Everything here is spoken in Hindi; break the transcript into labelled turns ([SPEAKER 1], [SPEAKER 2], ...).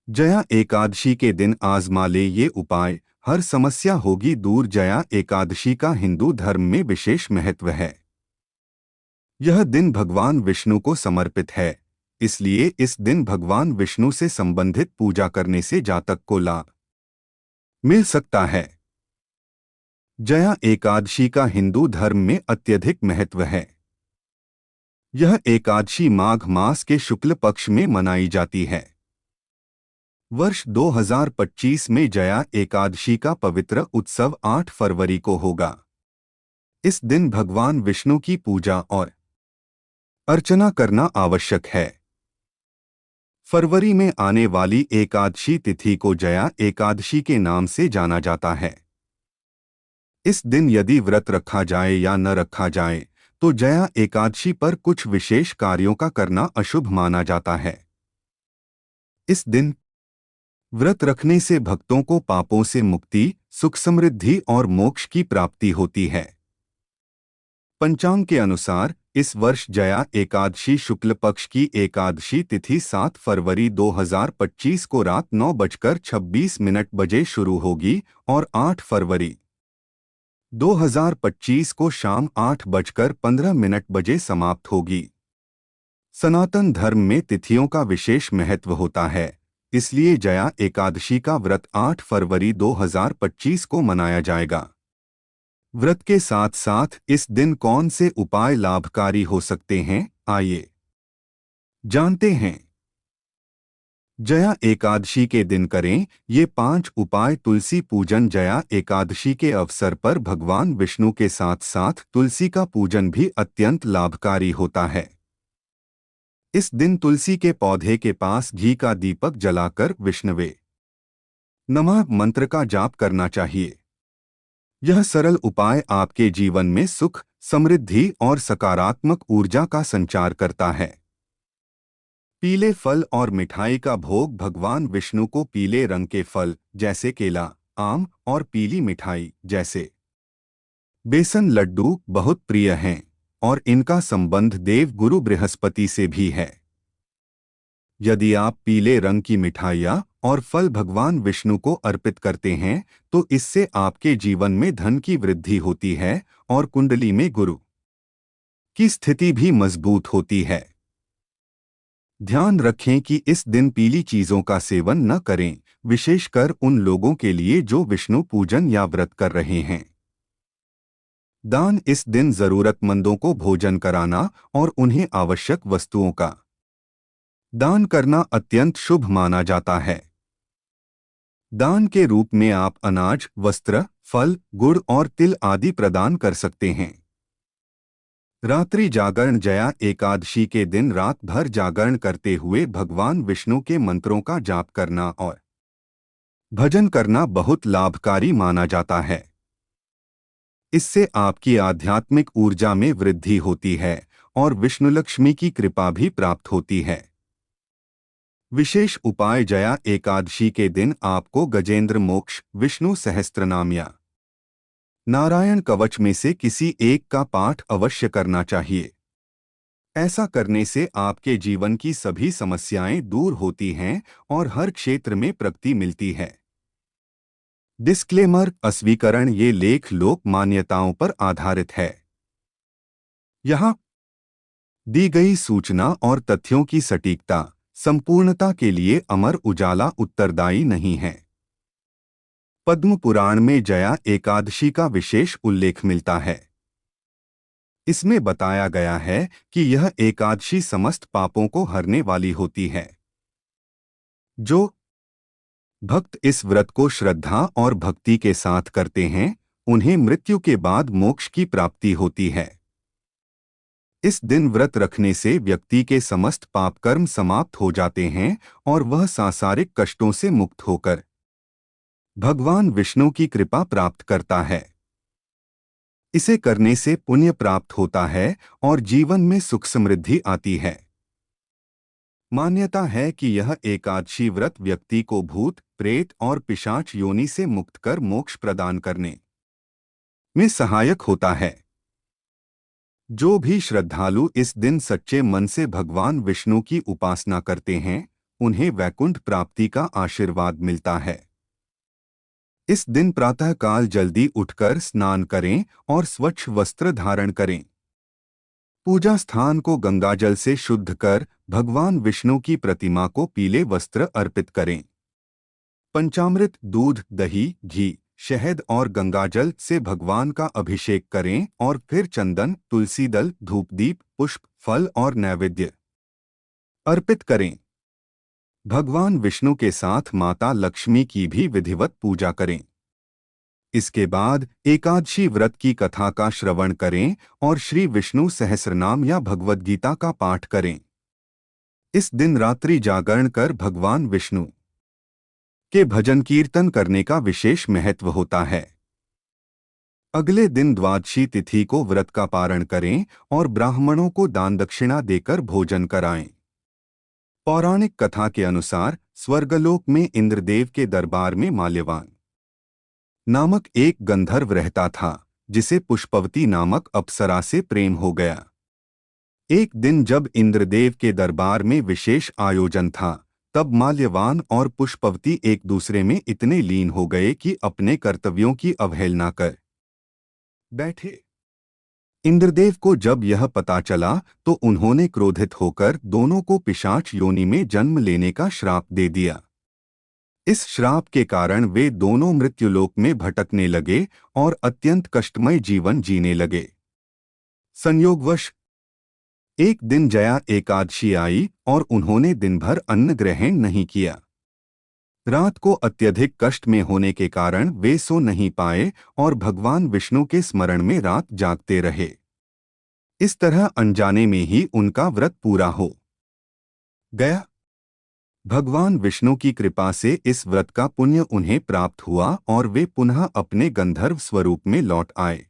[SPEAKER 1] जया एकादशी के दिन आजमा ले ये उपाय, हर समस्या होगी दूर। जया एकादशी का हिंदू धर्म में विशेष महत्व है। यह दिन भगवान विष्णु को समर्पित है, इसलिए इस दिन भगवान विष्णु से संबंधित पूजा करने से जातक को लाभ मिल सकता है। जया एकादशी का हिंदू धर्म में अत्यधिक महत्व है। यह एकादशी माघ मास के शुक्ल पक्ष में मनाई जाती है। वर्ष 2025 में जया एकादशी का पवित्र उत्सव 8 फरवरी को होगा। इस दिन भगवान विष्णु की पूजा और अर्चना करना आवश्यक है। फरवरी में आने वाली एकादशी तिथि को जया एकादशी के नाम से जाना जाता है। इस दिन यदि व्रत रखा जाए या न रखा जाए तो जया एकादशी पर कुछ विशेष कार्यों का करना अशुभ माना जाता है। इस दिन व्रत रखने से भक्तों को पापों से मुक्ति, सुख समृद्धि और मोक्ष की प्राप्ति होती है। पंचांग के अनुसार इस वर्ष जया एकादशी शुक्ल पक्ष की एकादशी तिथि 7 फरवरी 2025 को रात 9:26 बजे शुरू होगी और 8 फरवरी 2025 को शाम 8:15 बजे समाप्त होगी। सनातन धर्म में तिथियों का विशेष महत्व होता है, इसलिए जया एकादशी का व्रत 8 फरवरी 2025 को मनाया जाएगा। व्रत के साथ साथ इस दिन कौन से उपाय लाभकारी हो सकते हैं, आइए जानते हैं। जया एकादशी के दिन करें ये 5 उपाय। तुलसी पूजन। जया एकादशी के अवसर पर भगवान विष्णु के साथ साथ तुलसी का पूजन भी अत्यंत लाभकारी होता है। इस दिन तुलसी के पौधे के पास घी का दीपक जलाकर विष्णवे नमः मंत्र का जाप करना चाहिए। यह सरल उपाय आपके जीवन में सुख, समृद्धि और सकारात्मक ऊर्जा का संचार करता है। पीले फल और मिठाई का भोग। भगवान विष्णु को पीले रंग के फल जैसे केला, आम और पीली मिठाई जैसे बेसन लड्डू बहुत प्रिय हैं और इनका संबंध देव गुरु बृहस्पति से भी है। यदि आप पीले रंग की मिठाइयाँ और फल भगवान विष्णु को अर्पित करते हैं तो इससे आपके जीवन में धन की वृद्धि होती है और कुंडली में गुरु की स्थिति भी मजबूत होती है। ध्यान रखें कि इस दिन पीली चीजों का सेवन न करें, विशेषकर उन लोगों के लिए जो विष्णु पूजन या व्रत कर रहे हैं। दान। इस दिन जरूरतमंदों को भोजन कराना और उन्हें आवश्यक वस्तुओं का दान करना अत्यंत शुभ माना जाता है। दान के रूप में आप अनाज, वस्त्र, फल, गुड़ और तिल आदि प्रदान कर सकते हैं। रात्रि जागरण। जया एकादशी के दिन रात भर जागरण करते हुए भगवान विष्णु के मंत्रों का जाप करना और भजन करना बहुत लाभकारी माना जाता है। इससे आपकी आध्यात्मिक ऊर्जा में वृद्धि होती है और विष्णु लक्ष्मी की कृपा भी प्राप्त होती है। विशेष उपाय। जया एकादशी के दिन आपको गजेंद्र मोक्ष, विष्णु सहस्त्रनाम या नारायण कवच में से किसी एक का पाठ अवश्य करना चाहिए। ऐसा करने से आपके जीवन की सभी समस्याएं दूर होती हैं और हर क्षेत्र में प्रगति मिलती है। डिस्क्लेमर। अस्वीकरण। ये लेख लोक मान्यताओं पर आधारित है। यहाँ दी गई सूचना और तथ्यों की सटीकता, संपूर्णता के लिए अमर उजाला उत्तरदायी नहीं है। पद्म पुराण में जया एकादशी का विशेष उल्लेख मिलता है। इसमें बताया गया है कि यह एकादशी समस्त पापों को हरने वाली होती है। जो भक्त इस व्रत को श्रद्धा और भक्ति के साथ करते हैं उन्हें मृत्यु के बाद मोक्ष की प्राप्ति होती है। इस दिन व्रत रखने से व्यक्ति के समस्त पाप कर्म समाप्त हो जाते हैं और वह सांसारिक कष्टों से मुक्त होकर भगवान विष्णु की कृपा प्राप्त करता है। इसे करने से पुण्य प्राप्त होता है और जीवन में सुख समृद्धि आती है। मान्यता है कि यह एकादशी व्रत व्यक्ति को भूत, प्रेत और पिशाच योनि से मुक्त कर मोक्ष प्रदान करने में सहायक होता है। जो भी श्रद्धालु इस दिन सच्चे मन से भगवान विष्णु की उपासना करते हैं उन्हें वैकुंठ प्राप्ति का आशीर्वाद मिलता है। इस दिन प्रातःकाल जल्दी उठकर स्नान करें और स्वच्छ वस्त्र धारण करें। पूजा स्थान को गंगाजल से शुद्ध कर भगवान विष्णु की प्रतिमा को पीले वस्त्र अर्पित करें। पंचामृत, दूध, दही, घी, शहद और गंगाजल से भगवान का अभिषेक करें और फिर चंदन, तुलसी दल, धूपदीप, पुष्प, फल और नैवेद्य अर्पित करें। भगवान विष्णु के साथ माता लक्ष्मी की भी विधिवत पूजा करें। इसके बाद एकादशी व्रत की कथा का श्रवण करें और श्री विष्णु सहस्रनाम या भगवद गीता का पाठ करें। इस दिन रात्रि जागरण कर भगवान विष्णु के भजन कीर्तन करने का विशेष महत्व होता है। अगले दिन द्वादशी तिथि को व्रत का पारण करें और ब्राह्मणों को दान दक्षिणा देकर भोजन कराएं। पौराणिक कथा के अनुसार स्वर्गलोक में इंद्रदेव के दरबार में माल्यवान नामक एक गंधर्व रहता था, जिसे पुष्पवती नामक अप्सरा से प्रेम हो गया। एक दिन जब इंद्रदेव के दरबार में विशेष आयोजन था, तब माल्यवान और पुष्पवती एक दूसरे में इतने लीन हो गए कि अपने कर्तव्यों की अवहेलना कर बैठे। इंद्रदेव को जब यह पता चला तो उन्होंने क्रोधित होकर दोनों को पिशाच योनि में जन्म लेने का श्राप दे दिया। इस श्राप के कारण वे दोनों मृत्युलोक में भटकने लगे और अत्यंत कष्टमय जीवन जीने लगे। संयोगवश एक दिन जया एकादशी आई और उन्होंने दिन भर अन्न ग्रहण नहीं किया। रात को अत्यधिक कष्ट में होने के कारण वे सो नहीं पाए और भगवान विष्णु के स्मरण में रात जागते रहे। इस तरह अनजाने में ही उनका व्रत पूरा हो गया। भगवान विष्णु की कृपा से इस व्रत का पुण्य उन्हें प्राप्त हुआ और वे पुनः अपने गंधर्व स्वरूप में लौट आए।